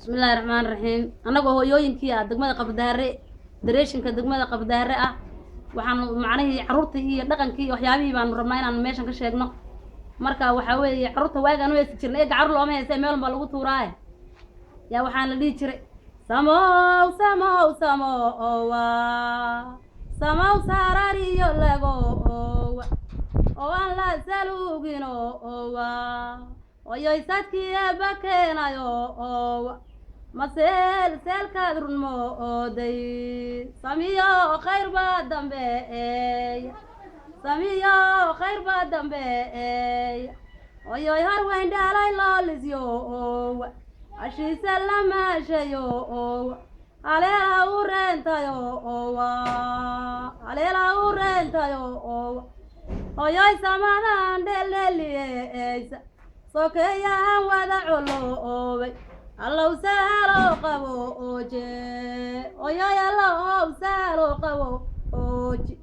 بسم الله الرحمن الرحيم أنا هو يوينكي دقمة قبداري دريشن كدقمة قبداري waxaan macnaheedu carruurtii dhaqankii waxyaabihii baan rabnaa inaan meeshan ka sheegno marka waxa weeye carruurta waagaan u heesi jirnay gacar looma heesay meel baa lagu tuuraaye yaa waxaan la dhihi jiray samow samow samow owa samow sarariyo lago owa owan la salugino owa oyoy sadkii bakeenayo owa masel selkaad runmo oday samiyo khayr baa dambe samiyo khayr baa dambe oyoy har weyn dhalay loolisyo ashiisa lama shayo aleela u reentayo aleela u reentayo oyoy samadan dheleliyeysa sokeeyaan wada coloobay allow sahalo qabo oje oyoy allow sahalo qabo oje